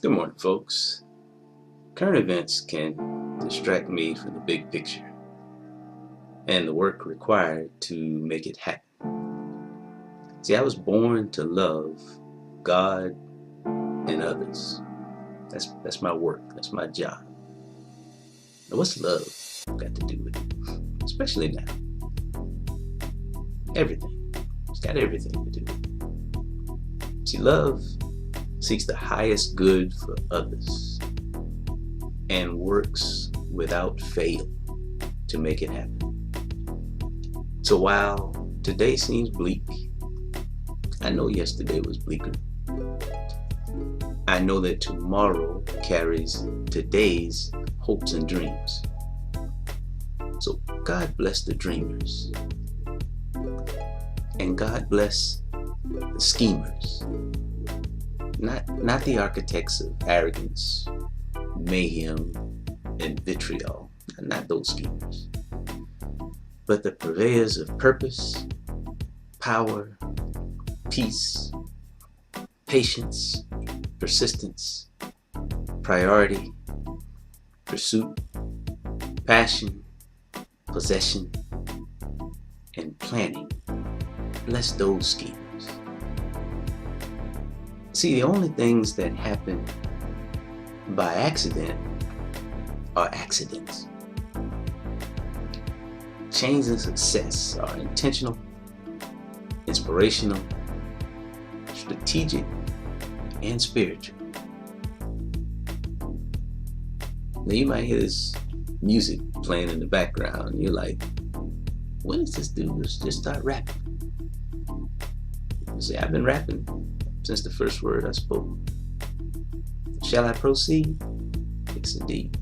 Good morning, folks. Current events can distract me from the big picture and the work required to make it happen. See, I was born to love God and others. That's my work. That's my job. Now, what's love got to do with it? Especially now. Everything. It's got everything to do with it. See, love seeks the highest good for others and works without fail to make it happen. So while today seems bleak, I know yesterday was bleaker. I know that tomorrow carries today's hopes and dreams. So God bless the dreamers, and God bless the schemers. Not the architects of arrogance, mayhem, and vitriol. Not those schemers. But the purveyors of purpose, power, peace, patience, persistence, priority, pursuit, passion, possession, and planning. Bless those schemers. See, the only things that happen by accident are accidents. Change and success are intentional, inspirational, strategic, and spiritual. Now you might hear this music playing in the background and you're like, when is this dude just start rapping? You say, I've been rapping since the first word I spoke. Shall I proceed? Yes, indeed.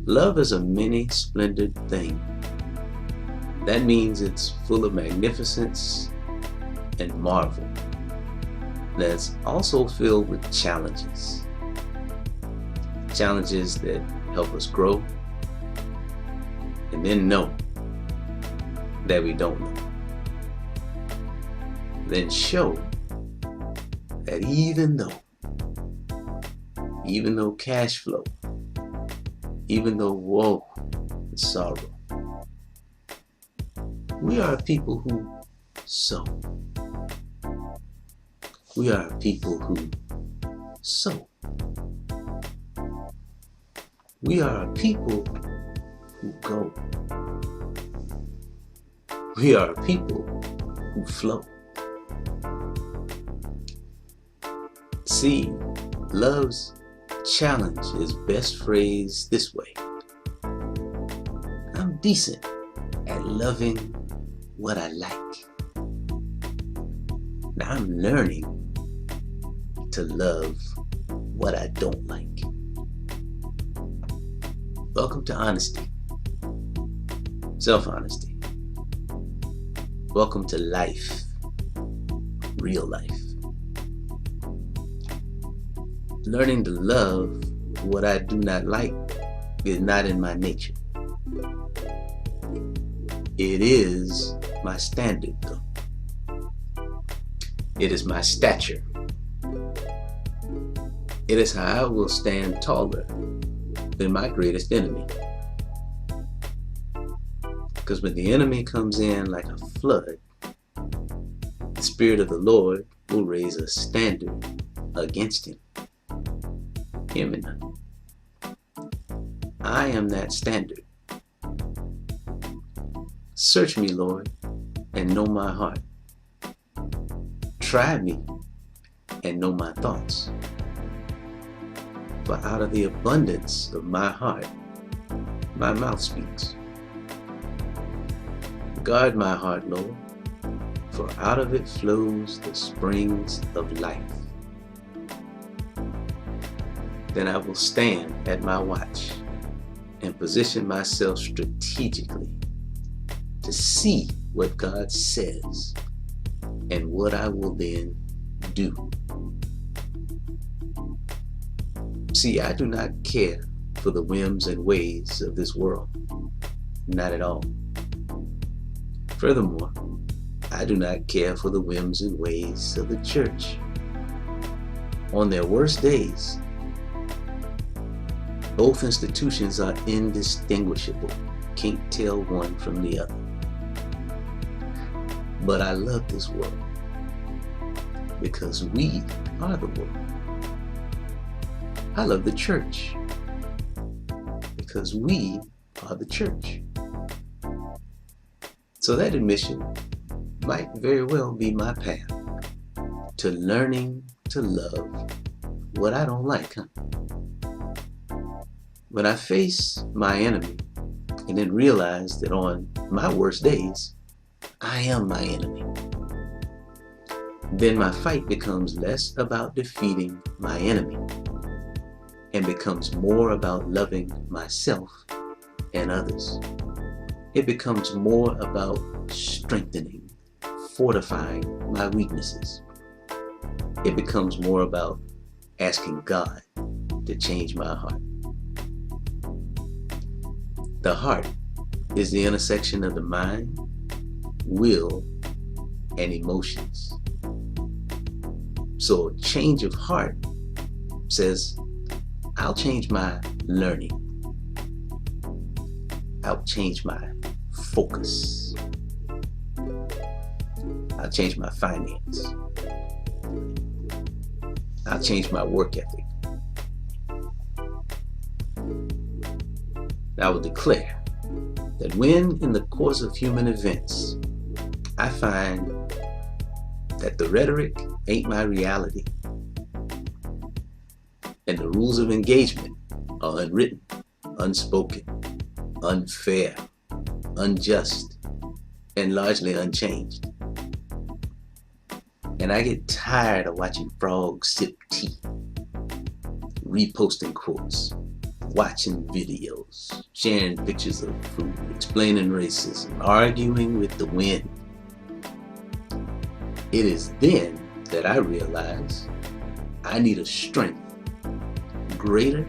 Love is a many splendid thing. That means it's full of magnificence and marvel. That's also filled with challenges. Challenges that help us grow and then know that we don't know. Then show that even though cash flow, even though woe and sorrow, we are a people who sow. We are a people who sow. We are a people who go. We are a people who flow. See, love's challenge is best phrased this way. I'm decent at loving what I like. Now I'm learning to love what I don't like. Welcome to honesty, self-honesty. Welcome to life, real life. Learning to love what I do not like is not in my nature. It is my standard, though. It is my stature. It is how I will stand taller than my greatest enemy. Because when the enemy comes in like a flood, the Spirit of the Lord will raise a standard against him. Hear me now. I am that standard. Search me, Lord, and know my heart. Try me and know my thoughts. For out of the abundance of my heart, my mouth speaks. Guard my heart, Lord, for out of it flows the springs of life. Then I will stand at my watch and position myself strategically to see what God says and what I will then do. See, I do not care for the whims and ways of this world. Not at all. Furthermore, I do not care for the whims and ways of the church. On their worst days, both institutions are indistinguishable. Can't tell one from the other. But I love this world because we are the world. I love the church because we are the church. So that admission might very well be my path to learning to love what I don't like. When I face my enemy and then realize that on my worst days, I am my enemy, then my fight becomes less about defeating my enemy and becomes more about loving myself and others. It becomes more about strengthening, fortifying my weaknesses. It becomes more about asking God to change my heart. The heart is the intersection of the mind, will, and emotions. So a change of heart says, I'll change my learning. I'll change my focus. I'll change my finance. I'll change my work ethic. I will declare that when in the course of human events, I find that the rhetoric ain't my reality and the rules of engagement are unwritten, unspoken, unfair, unjust, and largely unchanged. And I get tired of watching frogs sip tea, reposting quotes, watching videos, sharing pictures of food, explaining racism, arguing with the wind. It is then that I realize I need a strength greater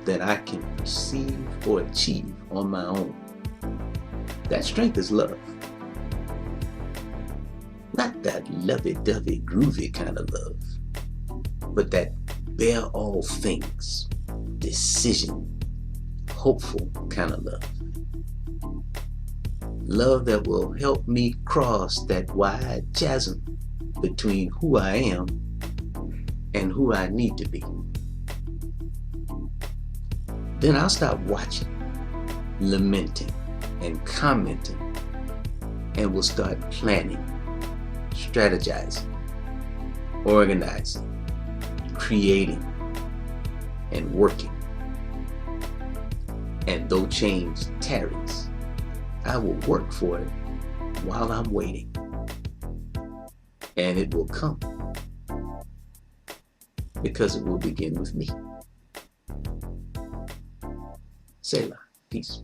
than I can perceive or achieve on my own. That strength is love. Not that lovey-dovey, groovy kind of love, but that bear all things, decision, hopeful kind of love. Love that will help me cross that wide chasm between who I am and who I need to be. Then I'll stop watching, lamenting, and commenting, and will start planning, strategizing, organizing, creating, and working. And though change tarries, I will work for it while I'm waiting. And it will come because it will begin with me. Selah. Peace.